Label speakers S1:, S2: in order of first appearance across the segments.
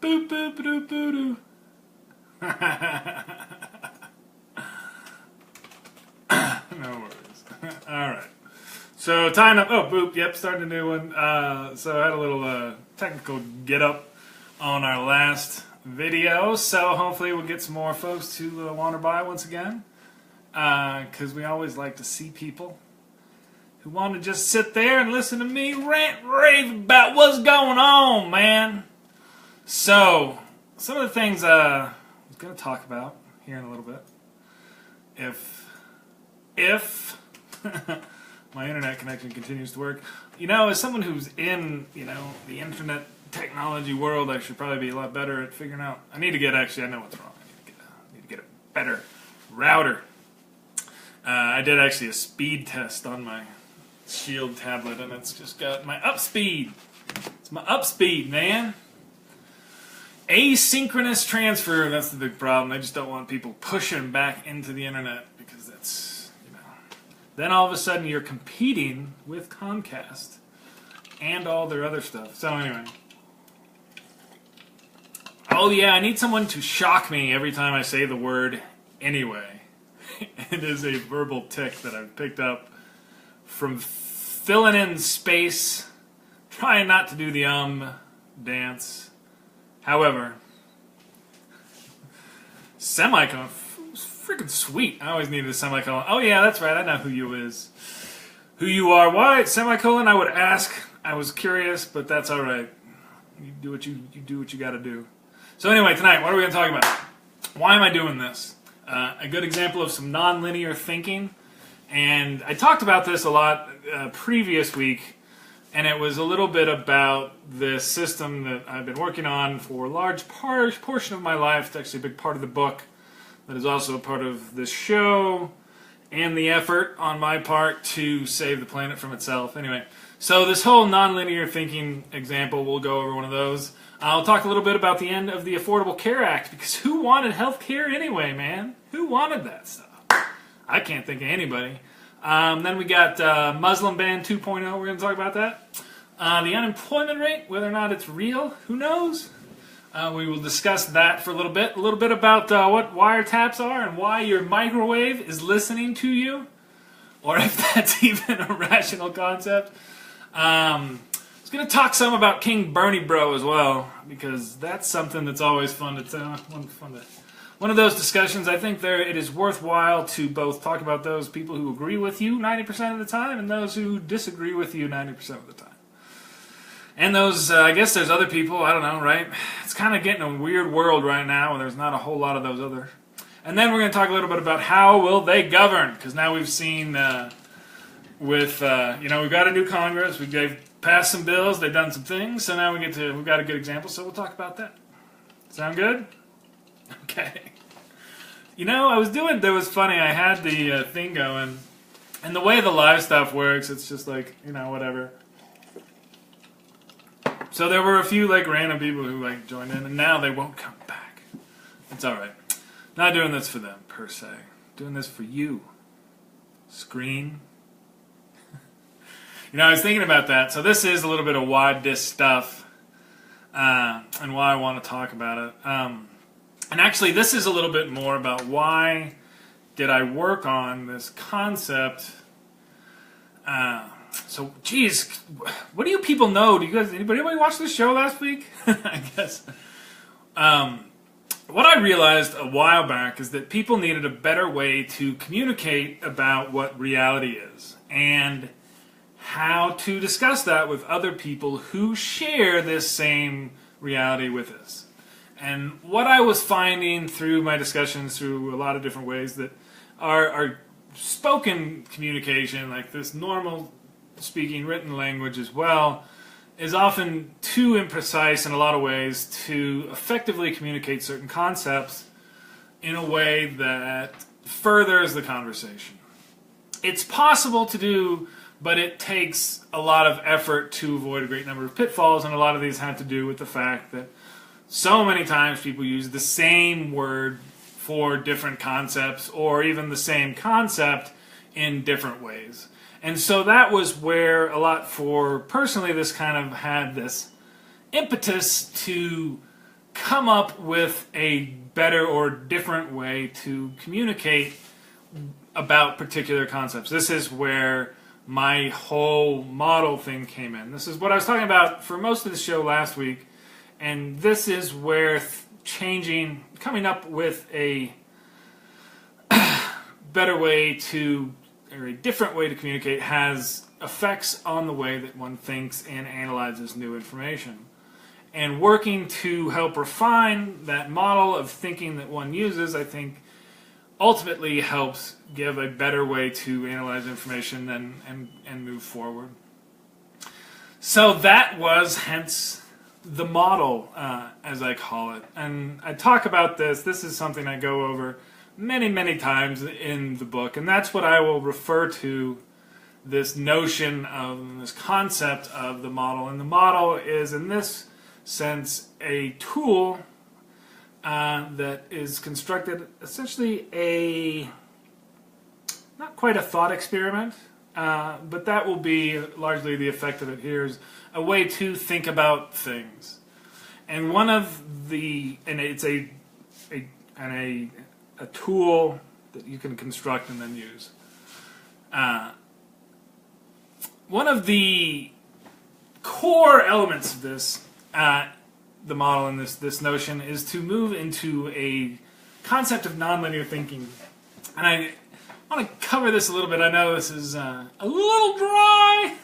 S1: Boop, boop, boop, boop, no worries. Alright. So, tying up. Oh, boop. Yep, starting a new one. So, I had a little technical get up on our last video. So, hopefully, we'll get some more folks to wander by once again. Because we always like to see people who want to just sit there and listen to me rant and rave about what's going on, man. So, some of the things I was going to talk about here in a little bit. If my internet connection continues to work. You know, as someone who's in, the internet technology world, I should probably be a lot better at figuring out. I know what's wrong. I need to get a better router. I did actually a speed test on my Shield tablet, and it's just got my upspeed. It's my upspeed, man. Asynchronous transfer, that's the big problem. I just don't want people pushing back into the internet because that's, then all of a sudden you're competing with Comcast and all their other stuff. So anyway. Oh yeah, I need someone to shock me every time I say the word anyway. It is a verbal tick that I've picked up from filling in space, trying not to do the dance. However, semicolon, freaking sweet. I always needed a semicolon. Oh yeah, that's right. I know who you are. Why semicolon? I would ask. I was curious, but that's all right. You do what you got to do. So anyway, tonight, what are we going to talk about? Why am I doing this? A good example of some non-linear thinking, and I talked about this a lot previous week, and it was a little bit about this system that I've been working on for a large portion of my life. It's actually a big part of the book. That is also a part of this show and the effort on my part to save the planet from itself. Anyway, so this whole nonlinear thinking example, we'll go over one of those. I'll talk a little bit about the end of the Affordable Care Act, because who wanted health care anyway, man? Who wanted that stuff? I can't think of anybody. Then we got Muslim ban 2.0. We're going to talk about that. The unemployment rate, whether or not it's real, who knows? We will discuss that for a little bit about what wiretaps are and why your microwave is listening to you, or if that's even a rational concept. I was going to talk some about King Bernie Bro as well, because that's something that's always fun to tell. One of those discussions. I think it is worthwhile to both talk about those people who agree with you 90% of the time and those who disagree with you 90% of the time. And those, I guess there's other people, I don't know, right? It's kind of getting a weird world right now where there's not a whole lot of those other. And then we're going to talk a little bit about how will they govern, because now we've seen we've got a new Congress, they've passed some bills, they've done some things, so now we've got a good example, so we'll talk about that. Sound good? Okay. That was funny, I had the thing going, and the way the live stuff works, it's just like, whatever. So there were a few random people who joined in, and now they won't come back. It's all right. Not doing this for them per se. Doing this for you. Screen. I was thinking about that. So this is a little bit of why this stuff, and why I want to talk about it. And actually, this is a little bit more about why did I work on this concept. So, geez, what do you people know? Anybody watch this show last week? I guess. What I realized a while back is that people needed a better way to communicate about what reality is and how to discuss that with other people who share this same reality with us. And what I was finding through my discussions through a lot of different ways that our spoken communication, like this normal speaking written language as well, is often too imprecise in a lot of ways to effectively communicate certain concepts in a way that furthers the conversation. It's possible to do, but it takes a lot of effort to avoid a great number of pitfalls, and a lot of these have to do with the fact that so many times people use the same word for different concepts, or even the same concept in different ways. And so that was where a lot for, personally, this kind of had this impetus to come up with a better or different way to communicate about particular concepts. This is where my whole model thing came in. This is what I was talking about for most of the show last week, and this is where coming up with a better way to, or a different way to communicate has effects on the way that one thinks and analyzes new information. And working to help refine that model of thinking that one uses, I think, ultimately helps give a better way to analyze information and move forward. So that was hence the model, as I call it. And I talk about this. This is something I go over many, many times in the book. And that's what I will refer to, this notion of, this concept of the model. And the model is, in this sense, a tool that is constructed, essentially not quite a thought experiment, but that will be largely the effect of it here, is a way to think about things. And one of the, and it's a tool that you can construct and then use. One of the core elements of this, the model in this notion, is to move into a concept of nonlinear thinking. And I want to cover this a little bit. I know this is a little dry,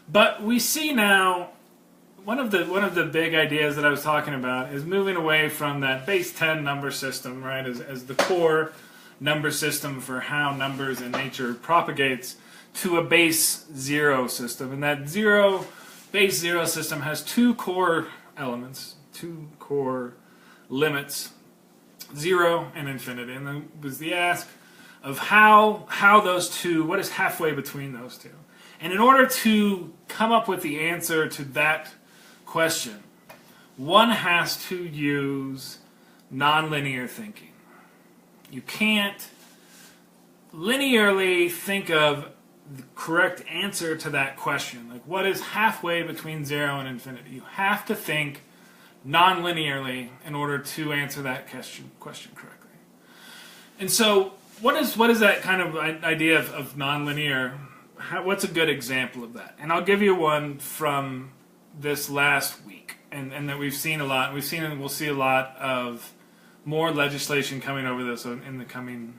S1: but we see now one of the big ideas that I was talking about is moving away from that base 10 number system, right, as the core number system for how numbers in nature propagates, to a base 0 system. And that base 0 system has two core elements, two core limits, 0 and infinity. And then was the ask of how those two, what is halfway between those two? And in order to come up with the answer to that question, one has to use nonlinear thinking. You can't linearly think of the correct answer to that question. Like, what is halfway between 0 and infinity? You have to think non-linearly in order to answer that question correctly. And so, what is that kind of idea of non-linear? What's a good example of that? And I'll give you one from this last week, and that we've seen a lot. We've seen, and we'll see a lot of more legislation coming over this in the coming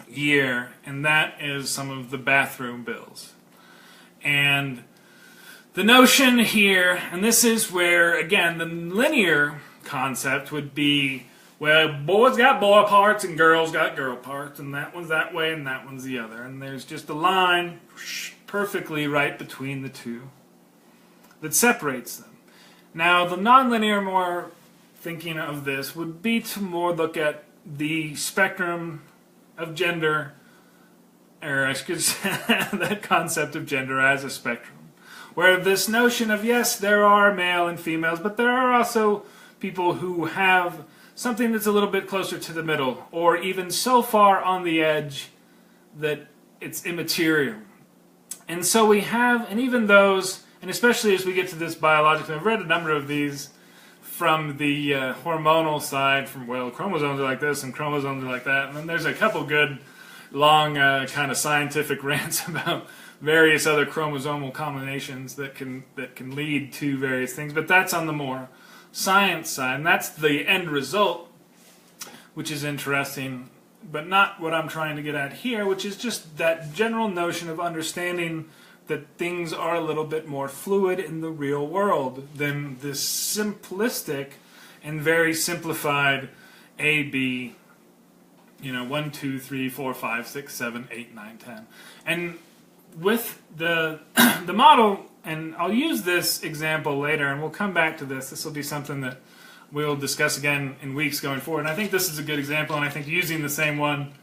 S1: year, and that is some of the bathroom bills. And the notion here, and this is where, again, the linear concept would be, well, boys got boy parts and girls got girl parts, and that one's that way and that one's the other. And there's just a line perfectly right between the two that separates them. Now, the nonlinear more thinking of this would be to more look at the spectrum of gender, or I should say that concept of gender as a spectrum, where this notion of, yes, there are male and females, but there are also people who have something that's a little bit closer to the middle, or even so far on the edge that it's immaterial. And so we have, and even those, and especially as we get to this biological, I've read a number of these from the hormonal side, from, well, chromosomes are like this and chromosomes are like that, and then there's a couple good long kind of scientific rants about various other chromosomal combinations that can lead to various things, but that's on the more science side, and that's the end result, which is interesting, but not what I'm trying to get at here, which is just that general notion of understanding that things are a little bit more fluid in the real world than this simplistic and very simplified A, B, 1, 2, 3, 4, 5, 6, 7, 8, 9, 10. And with the model, and I'll use this example later, and we'll come back to this. This will be something that we'll discuss again in weeks going forward. And I think this is a good example, and I think using the same one,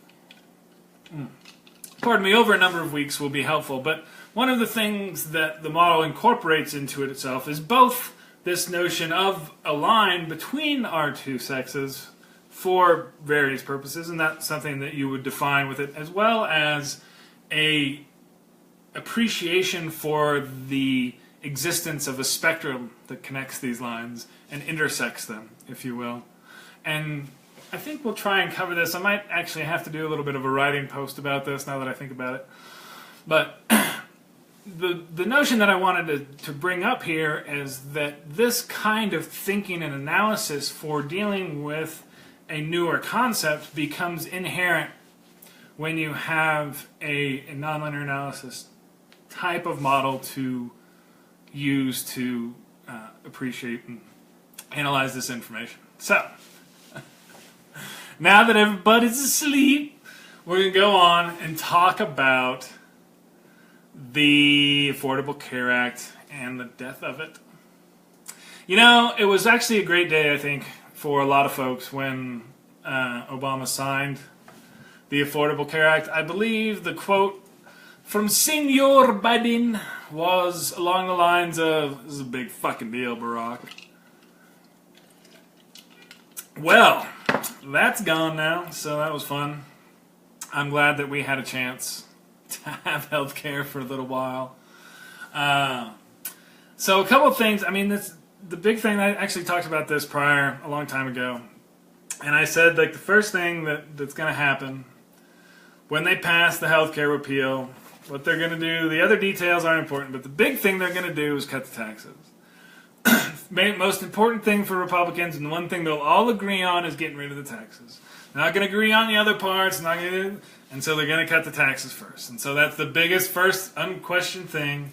S1: over a number of weeks will be helpful. But one of the things that the model incorporates into it itself is both this notion of a line between our two sexes for various purposes, and that's something that you would define with it, as well as a appreciation for the existence of a spectrum that connects these lines and intersects them, if you will. And I think we'll try and cover this. I might actually have to do a little bit of a writing post about this now that I think about it. But the notion that I wanted to bring up here is that this kind of thinking and analysis for dealing with a newer concept becomes inherent when you have a nonlinear analysis type of model to use to appreciate and analyze this information. So, now that everybody's asleep, we're going to go on and talk about the Affordable Care Act and the death of it. You know, it was actually a great day, I think, for a lot of folks when Obama signed the Affordable Care Act. I believe the quote from Senor Biden was along the lines of, "This is a big fucking deal, Barack." Well, that's gone now, so that was fun. I'm glad that we had a chance to have health care for a little while. So a couple of things. I mean, the big thing, I actually talked about this prior, a long time ago. And I said, like, the first thing that's going to happen when they pass the health care repeal, what they're going to do, the other details aren't important, but the big thing they're going to do is cut the taxes. Most important thing for Republicans, and the one thing they'll all agree on, is getting rid of the taxes. They're not going to agree on the other parts, and so they're going to cut the taxes first. And so that's the biggest, first, unquestioned thing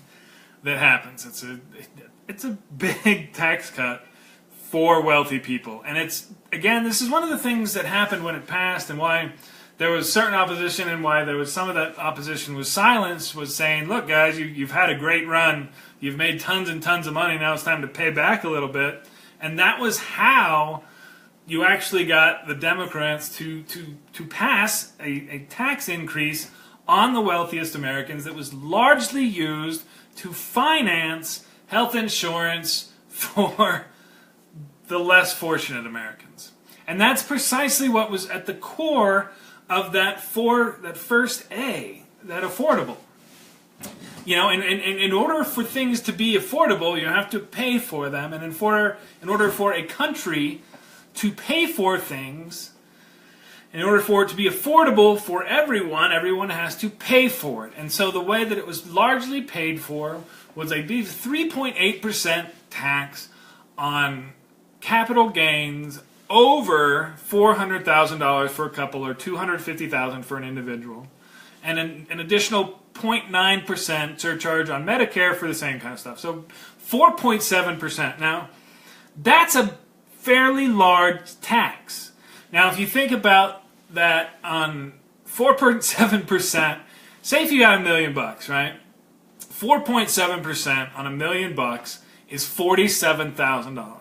S1: that happens. It's a big tax cut for wealthy people. And it's, again, this is one of the things that happened when it passed, and why there was certain opposition, and why there was some of that opposition was silenced, was saying, look, guys, you've had a great run. You've made tons and tons of money. Now it's time to pay back a little bit. And that was how you actually got the Democrats to pass a tax increase on the wealthiest Americans that was largely used to finance health insurance for the less fortunate Americans. And that's precisely what was at the core of that first A, that affordable. You know, in order for things to be affordable, you have to pay for them. And in order for a country to pay for things, in order for it to be affordable for everyone, everyone has to pay for it. And so the way that it was largely paid for was a 3.8% tax on capital gains over $400,000 for a couple, or $250,000 for an individual, and an additional 0.9% surcharge on Medicare for the same kind of stuff. So 4.7%. Now, that's a fairly large tax. Now, if you think about that on 4.7%, say if you got $1 million, right? 4.7% on $1 million is $47,000.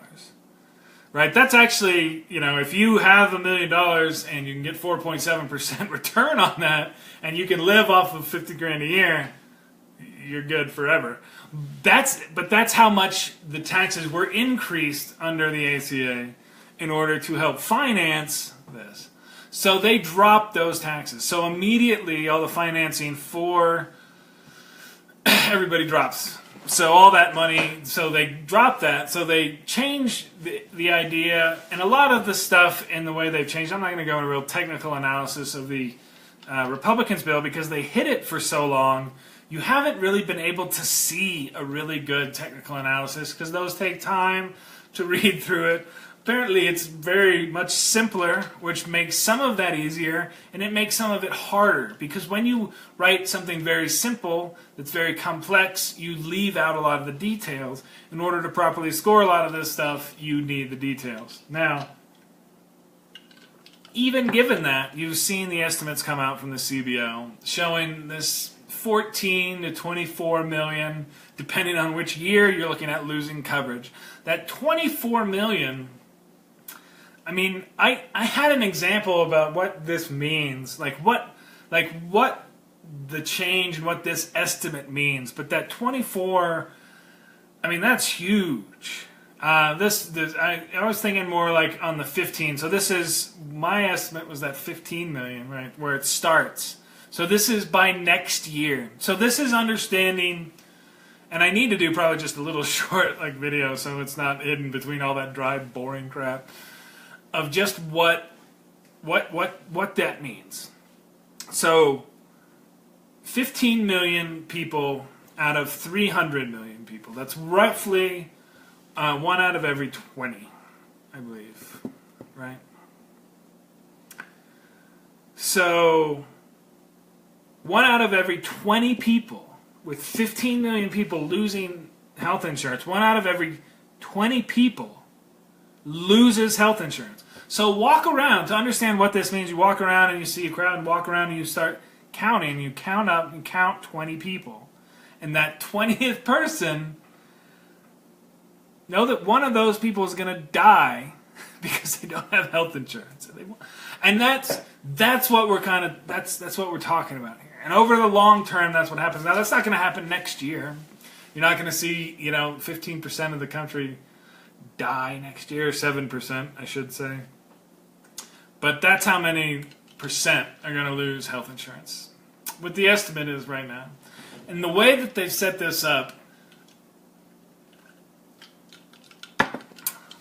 S1: Right? That's actually, you know, if you have $1 million and you can get 4.7% return on that, and you can live off of $50,000 a year, you're good forever. But that's how much the taxes were increased under the ACA in order to help finance this. So they dropped those taxes. So immediately all the financing for everybody drops. So all that money, so they dropped that. So they changed the idea, and a lot of the stuff in the way they've changed. I'm not going to go into a real technical analysis of the Republicans' bill because they hid it for so long. You haven't really been able to see a really good technical analysis because those take time to read through it. Apparently it's very much simpler, which makes some of that easier, and it makes some of it harder. Because when you write something very simple that's very complex, you leave out a lot of the details. In order to properly score a lot of this stuff, you need the details. Now, even given that, you've seen the estimates come out from the CBO showing this 14 to 24 million, depending on which year you're looking at, losing coverage. That 24 million... I mean, I had an example about what this means, like what the change and what this estimate means. But that 24, I mean, that's huge. I was thinking more like on the 15. So this is, my estimate was that 15 million, right, where it starts. So this is by next year. So this is understanding And I need to do probably just a little short like video so it's not hidden between all that dry, boring crap of just what that means. So 15 million people out of 300 million people. That's roughly 1 out of every 20, I believe, right? So 1 out of every 20 people, with 15 million people losing health insurance, 1 out of every 20 people loses health insurance. So walk around to understand what this means. You walk around and you see a crowd, and walk around and you start counting. You count up and count 20 people. And that 20th person, know that one of those people is going to die because they don't have health insurance. And that's what we're that's what we're talking about here. And over the long term, that's what happens. Now, that's not going to happen next year. You're not going to see, 15% of the country die next year, 7%, I should say. But that's how many percent are going to lose health insurance. What the estimate is right now. And the way that they've set this up,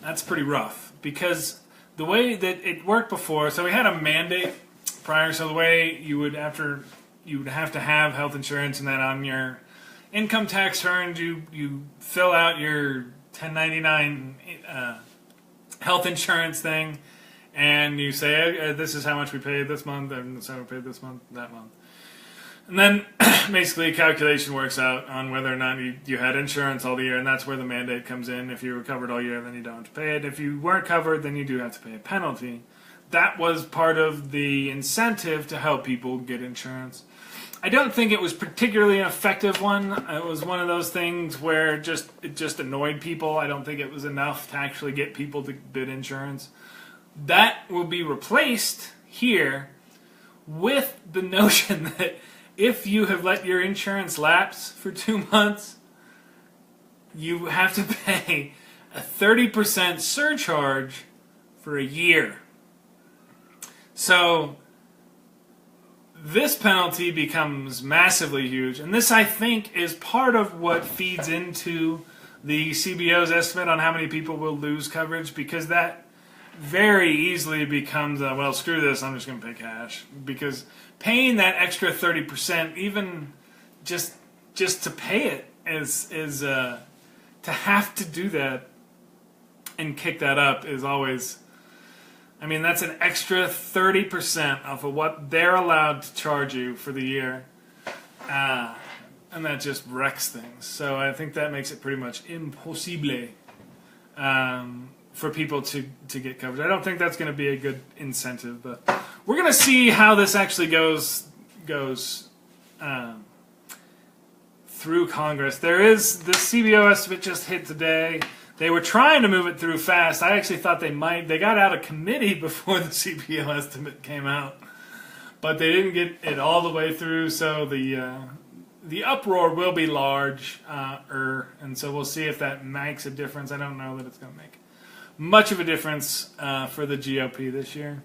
S1: that's pretty rough. Because the way that it worked before, so we had a mandate prior, so the way you would have to have health insurance, and then on your income tax returns, you fill out your 1099 health insurance thing, and you say, this is how much we paid this month, and this is how we paid this month, that month. And then basically a calculation works out on whether or not you had insurance all the year, and that's where the mandate comes in. If you were covered all year, then you don't have to pay it. If you weren't covered, then you do have to pay a penalty. That was part of the incentive to help people get insurance. I don't think it was particularly an effective one. It was one of those things where it just annoyed people. I don't think it was enough to actually get people to bid insurance. That will be replaced here with the notion that if you have let your insurance lapse for 2 months, you have to pay a 30% surcharge for a year. So this penalty becomes massively huge, and this, I think, is part of what feeds into the CBO's estimate on how many people will lose coverage, because that very easily becomes, well, screw this, I'm just going to pay cash. Because paying that extra 30%, even just to pay it, is to have to do that and kick that up is always, I mean, that's an extra 30% off of what they're allowed to charge you for the year. And that just wrecks things. So I think that makes it pretty much impossible for people to get coverage. I don't think that's going to be a good incentive, but we're going to see how this actually goes through Congress. There is the CBO estimate just hit today. They were trying to move it through fast. I actually thought they might. They got out of committee before the CBO estimate came out, but they didn't get it all the way through. So the uproar will be large, and so we'll see if that makes a difference. I don't know that it's going to make much of a difference for the GOP this year.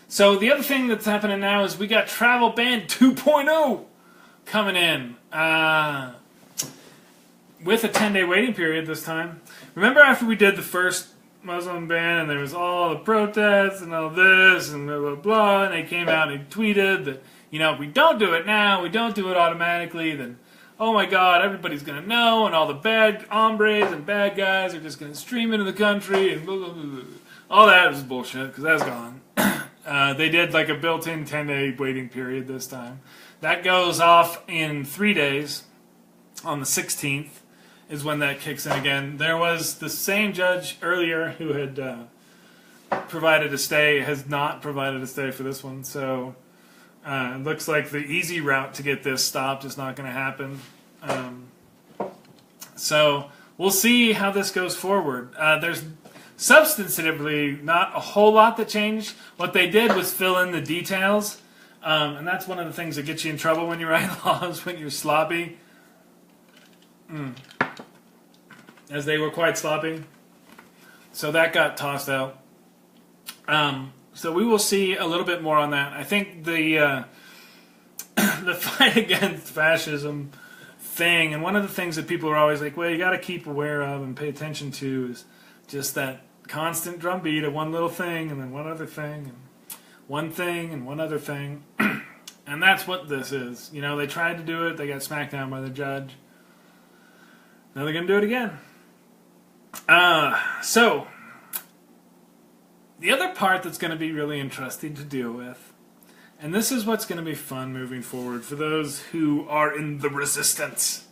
S1: So the other thing that's happening now is we got travel ban 2.0 coming in with a 10-day waiting period this time. Remember after we did the first Muslim ban and there was all the protests and all this and blah, blah, blah, and they came out and tweeted that, if we don't do it now, we don't do it automatically, then oh my God, everybody's going to know, and all the bad hombres and bad guys are just going to stream into the country, and blah, blah, blah, blah. All that is bullshit, because that's gone. They did like a built-in 10-day waiting period this time. That goes off in 3 days. On the 16th is when that kicks in again. There was the same judge earlier who had provided a stay, has not provided a stay for this one, so it looks like the easy route to get this stopped is not going to happen. So we'll see how this goes forward. There's substantively not a whole lot that changed. What they did was fill in the details, and that's one of the things that gets you in trouble when you write laws, when you're sloppy. As they were quite sloppy. So that got tossed out. So we will see a little bit more on that. I think the fight against fascism thing. And one of the things that people are always like, well, you got to keep aware of and pay attention to is just that constant drumbeat of one little thing and then one other thing and one thing and one other thing. And that's what this is. You know, they tried to do it. They got smacked down by the judge. Now they're going to do it again. So, the other part that's going to be really interesting to deal with, and this is what's going to be fun moving forward for those who are in the resistance.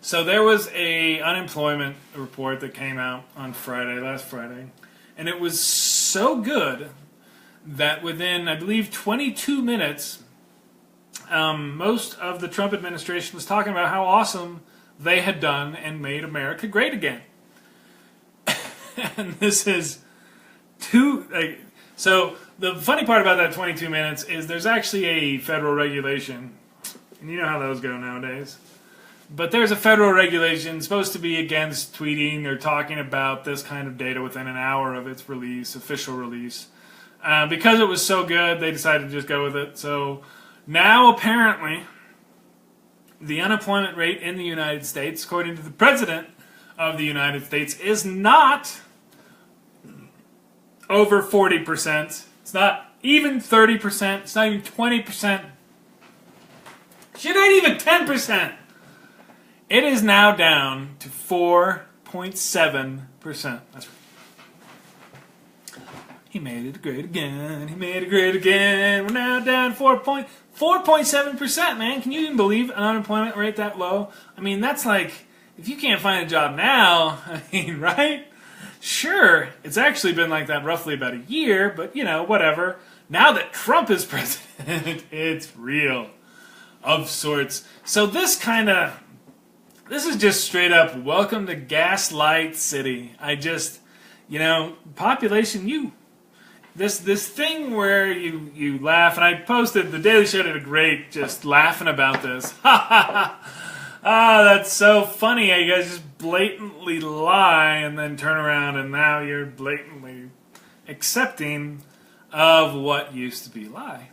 S1: So there was a unemployment report that came out on last Friday, and it was so good that within, I believe, 22 minutes, most of the Trump administration was talking about how awesome they had done and made America great again. And this is so the funny part about that 22 minutes is there's actually a federal regulation, and you know how those go nowadays. But there's a federal regulation supposed to be against tweeting or talking about this kind of data within an hour of its release, official release. Because it was so good, they decided to just go with it. So now apparently the unemployment rate in the United States, according to the President of the United States, is not over 40%. It's not even 30%. It's not even 20%. Shit ain't even 10%. It is now down to 4.7%. That's right. He made it great again. He made it great again. We're now down 4.7%, man. Can you even believe an unemployment rate that low? I mean, that's like, if you can't find a job now, I mean, right? Sure, it's actually been like that roughly about a year, but, you know, whatever. Now that Trump is president, it's real. Of sorts. So this is just straight up, welcome to Gaslight City. Population, this thing where you laugh, and I posted, the Daily Show did a great just laughing about this. Ha ha ha! Ah, that's so funny how you guys just blatantly lie and then turn around and now you're blatantly accepting of what used to be lie.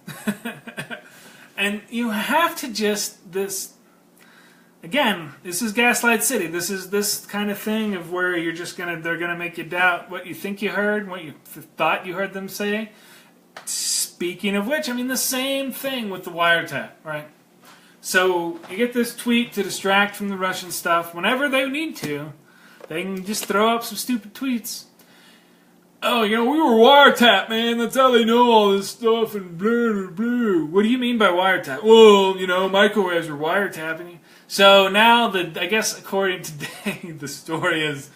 S1: And you have to again, this is Gaslight City. This is this kind of thing of where they're gonna make you doubt what you think you heard, what you thought you heard them say. Speaking of which, I mean the same thing with the wiretap, right? So you get this tweet to distract from the Russian stuff. Whenever they need to, they can just throw up some stupid tweets. Oh, we were wiretap, man. That's how they know all this stuff and blah, blah, blah. What do you mean by wiretap? Well, microwaves are wiretapping you. So now, I guess according to Dave, the story is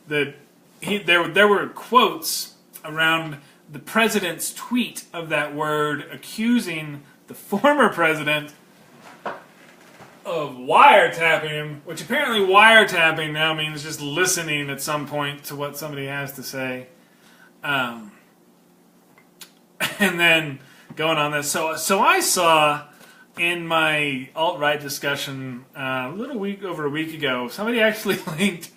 S1: that there were quotes around the president's tweet of that word accusing the former president of wiretapping him, which apparently wiretapping now means just listening at some point to what somebody has to say. And then going on this. So I saw in my alt-right discussion over a week ago, somebody actually linked,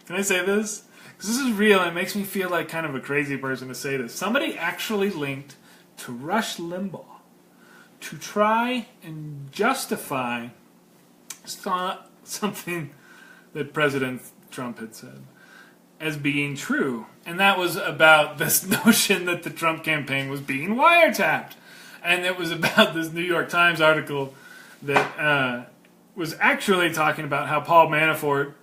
S1: can I say this? Because this is real and it makes me feel like kind of a crazy person to say this. Somebody actually linked to Rush Limbaugh to try and justify something that President Trump had said as being true. And that was about this notion that the Trump campaign was being wiretapped. And it was about this New York Times article that was actually talking about how Paul Manafort,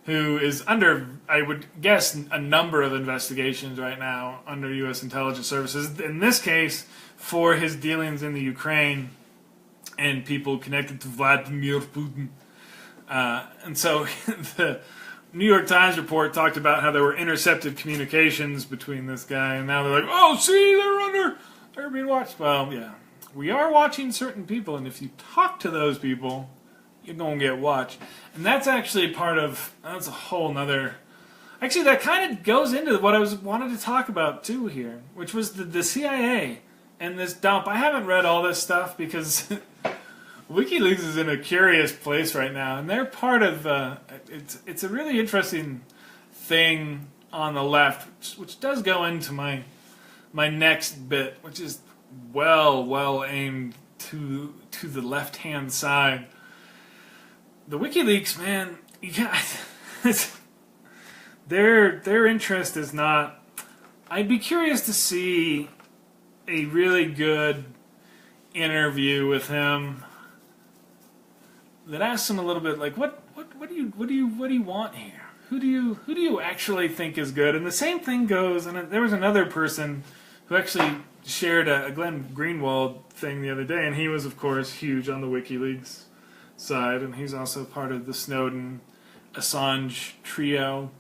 S1: who is under, I would guess, a number of investigations right now under U.S. intelligence services, in this case, for his dealings in the Ukraine and people connected to Vladimir Putin. And so the New York Times report talked about how there were intercepted communications between this guy, and now they're like, oh, see, they're being watched. Well, yeah, we are watching certain people, and if you talk to those people, you're going to get watched. And that's actually that's a whole nother, actually that kind of goes into what I wanted to talk about too here, which was the CIA and this dump. I haven't read all this stuff because WikiLeaks is in a curious place right now, and they're part of, it's a really interesting thing on the left, which does go into my next bit, which is well aimed to the left-hand side. The WikiLeaks, man, their interest is not. I'd be curious to see a really good interview with him that asks him a little bit like, what do you want here? Who do you actually think is good? And the same thing goes. And there was another person who actually shared a Glenn Greenwald thing the other day, and he was, of course, huge on the WikiLeaks side, and he's also part of the Snowden Assange trio.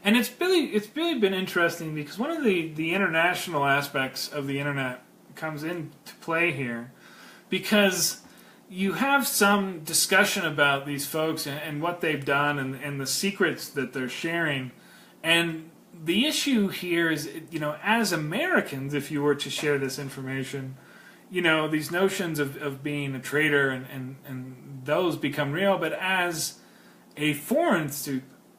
S1: And it's really been interesting because one of the international aspects of the internet comes into play here, because you have some discussion about these folks and what they've done and the secrets that they're sharing. And the issue here is, as Americans, if you were to share this information, these notions of being a traitor and those become real. But as a foreign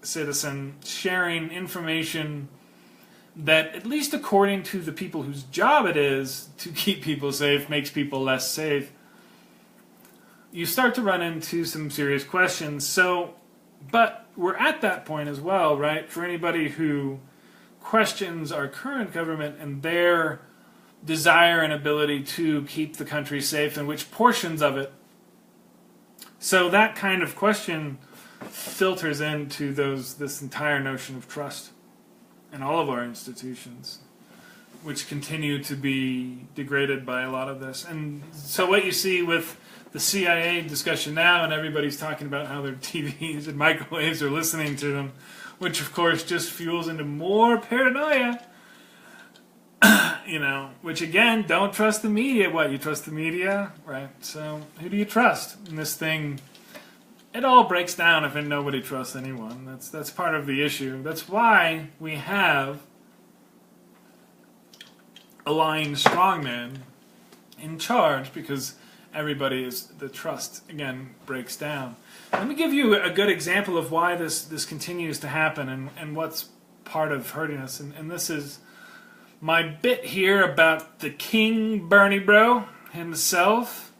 S1: citizen sharing information that, at least according to the people whose job it is to keep people safe, makes people less safe, you start to run into some serious questions. So, but we're at that point as well, right? For anybody who questions our current government and their desire and ability to keep the country safe, and which portions of it. So that kind of question filters into this entire notion of trust in all of our institutions, which continue to be degraded by a lot of this. And so what you see with the CIA discussion now, and everybody's talking about how their TVs and microwaves are listening to them, which of course just fuels into more paranoia. Which again, don't trust the media. What, you trust the media? Right. So who do you trust in this thing? It all breaks down if nobody trusts anyone. That's part of the issue. That's why we have aligned strongmen in charge, because the trust, again, breaks down. Let me give you a good example of why this continues to happen and what's part of hurting us. And this is my bit here about the King Bernie bro himself,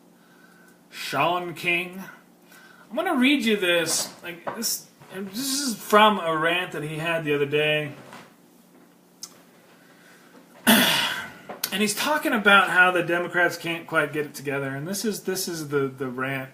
S1: Sean King. I'm going to read you this. This is from a rant that he had the other day. And he's talking about how the Democrats can't quite get it together. And this is the rant.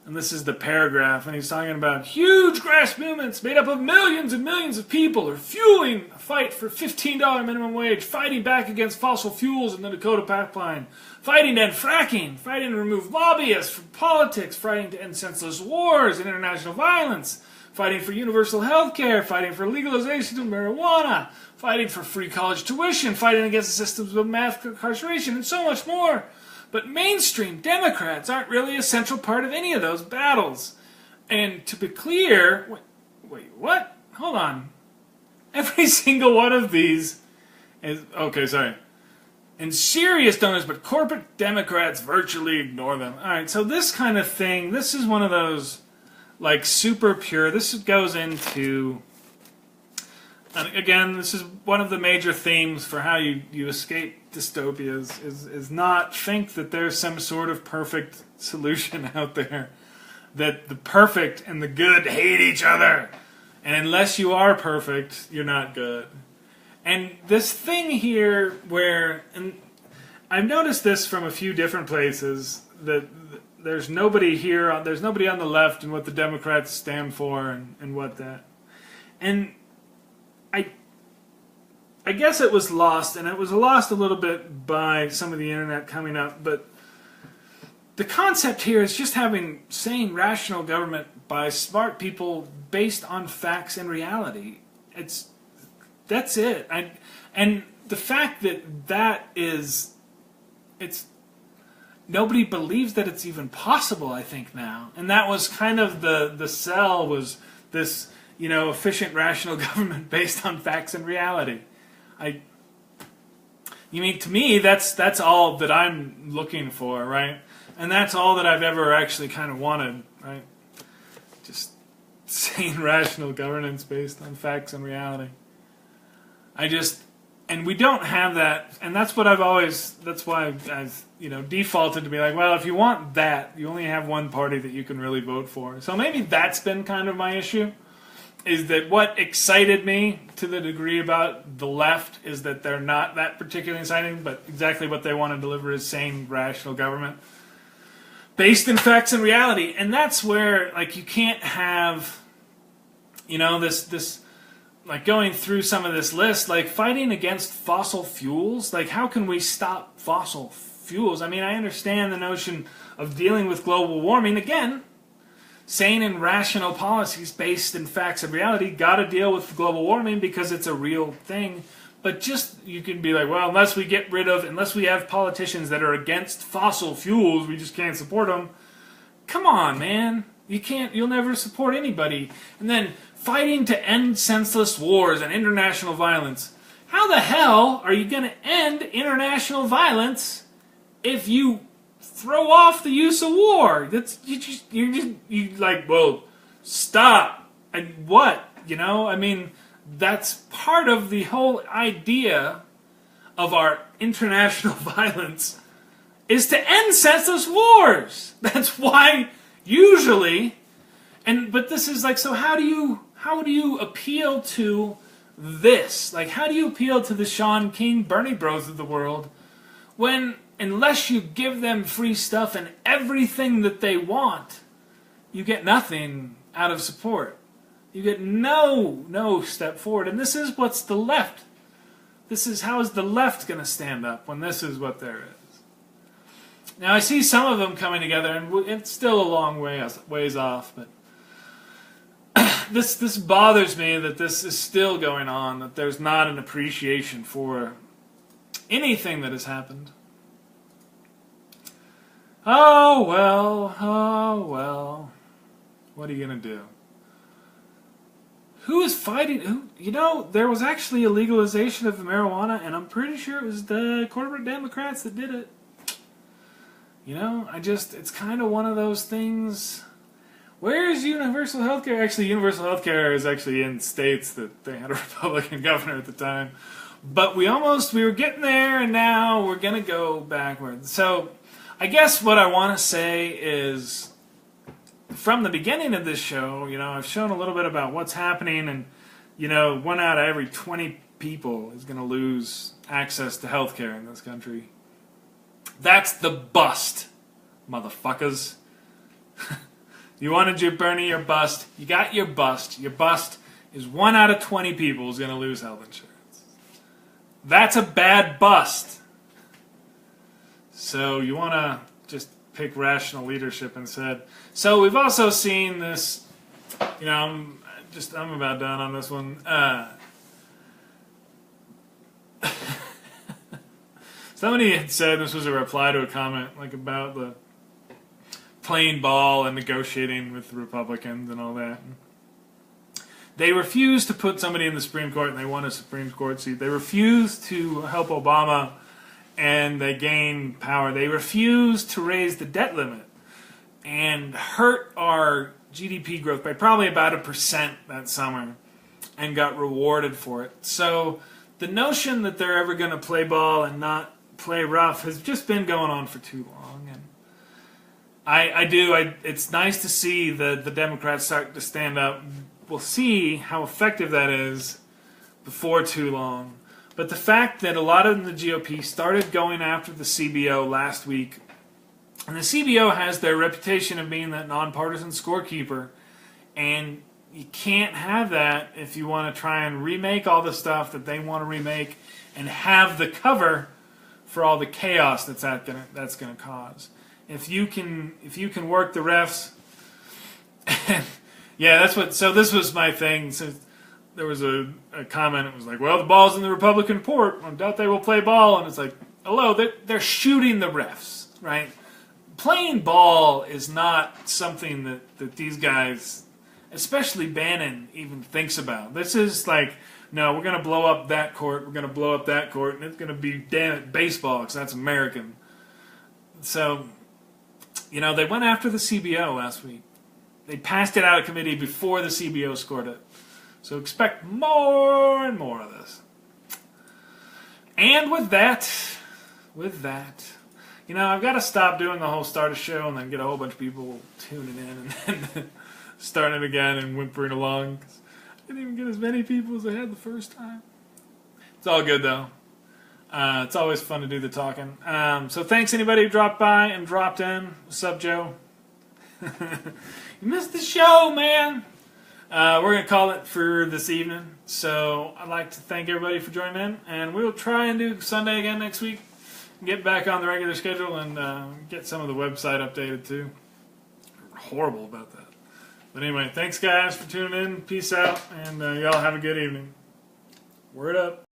S1: And this is the paragraph. And he's talking about huge grass movements made up of millions and millions of people are fueling a fight for $15 minimum wage, fighting back against fossil fuels in the Dakota pipeline, fighting to end fracking, fighting to remove lobbyists from politics, fighting to end senseless wars and international violence, fighting for universal health care, fighting for legalization of marijuana, fighting for free college tuition, fighting against the systems of mass incarceration, and so much more. But mainstream Democrats aren't really a central part of any of those battles. And to be clear, wait, what? Hold on. Every single one of these is, okay, sorry. And serious donors, but corporate Democrats virtually ignore them. All right, so this kind of thing, this is one of those, super pure. This goes into, and again, this is one of the major themes for how you escape dystopias, is not think that there's some sort of perfect solution out there, that the perfect and the good hate each other, and unless you are perfect, you're not good. And this thing here where, and I've noticed this from a few different places, that there's nobody here, there's nobody on the left and what the Democrats stand for and what that. And I guess it was lost, and it was lost a little bit by some of the internet coming up, but the concept here is just having sane, rational government by smart people based on facts and reality. That's it. And the fact that is, nobody believes that it's even possible, I think, now. And that was kind of the sell, was this, efficient, rational government based on facts and reality. To me, that's all that I'm looking for, right? And that's all that I've ever actually kind of wanted, right? Just sane, rational governance based on facts and reality. And we don't have that, and that's what that's why I've, defaulted to be like, well, if you want that, you only have one party that you can really vote for. So maybe that's been kind of my issue, is that what excited me to the degree about the left is that they're not that particularly exciting, but exactly what they want to deliver is sane, rational government based in facts and reality. And that's where, like, you can't have, this like going through some of this list, like fighting against fossil fuels. Like, how can we stop fossil fuels? I mean, I understand the notion of dealing with global warming. Again, sane and rational policies based in facts and reality got to deal with global warming because it's a real thing. But just, you can be like, well, unless we have politicians that are against fossil fuels, we just can't support them. Come on, man. You'll never support anybody. And then fighting to end senseless wars and international violence. How the hell are you going to end international violence if you throw off the use of war? You like, well, stop. And what? I mean, that's part of the whole idea of our international violence is to end senseless wars. That's why usually, but this is like, so how do you appeal to this? Like, how do you appeal to the Sean King, Bernie Bros of the world when, unless you give them free stuff and everything that they want, you get nothing out of support? You get no step forward. And this is what's the left. How is the left going to stand up when this is what there is? Now, I see some of them coming together, and it's still a long ways off, but this bothers me that this is still going on, that there's not an appreciation for anything that has happened. Oh, well. What are you going to do? Who is fighting? There was actually a legalization of marijuana, and I'm pretty sure it was the corporate Democrats that did it. It's kind of one of those things. Where is universal health care? Actually, universal health care is actually in states that they had a Republican governor at the time. But we were getting there, and now we're going to go backwards. So I guess what I want to say is, from the beginning of this show, I've shown a little bit about what's happening, and, 1 out of every 20 people is going to lose access to health care in this country. That's the bust, motherfuckers. You wanted your Bernie, your bust. You got your bust. Your bust is 1 out of 20 people is going to lose health insurance. That's a bad bust. So you want to just pick rational leadership instead. So we've also seen this, I'm about done on this one. Somebody had said, this was a reply to a comment, like about the playing ball and negotiating with the Republicans and all that. They refused to put somebody in the Supreme Court, and they won a Supreme Court seat. They refused to help Obama, and they gained power. They refused to raise the debt limit and hurt our GDP growth by probably about 1% that summer, and got rewarded for it. So the notion that they're ever going to play ball and not play rough has just been going on for too long. And it's nice to see the Democrats start to stand up. We'll see how effective that is before too long. But the fact that a lot of the GOP started going after the CBO last week, and the CBO has their reputation of being that nonpartisan scorekeeper, and you can't have that if you want to try and remake all the stuff that they want to remake and have the cover for all the chaos that's going to cause. If you can work the refs, yeah, that's what. So this was my thing. So there was a comment. It was like, well, the ball's in the Republican court. I doubt they will play ball. And it's like, hello, they're shooting the refs, right? Playing ball is not something that these guys, especially Bannon, even thinks about. This is like, no, we're going to blow up that court, we're going to blow up that court, and it's going to be, damn it, baseball, because that's American. So, they went after the CBO last week. They passed it out of committee before the CBO scored it. So expect more and more of this. And with that, I've got to stop doing the whole start a show and then get a whole bunch of people tuning in and then starting it again and whimpering along. 'Cause I didn't even get as many people as I had the first time. It's all good though. It's always fun to do the talking. So thanks anybody who dropped by and dropped in. What's up, Joe? You missed the show, man. We're going to call it for this evening. So I'd like to thank everybody for joining in. And we'll try and do Sunday again next week. Get back on the regular schedule and get some of the website updated too. We're horrible about that. But anyway, thanks guys for tuning in. Peace out. And y'all have a good evening. Word up.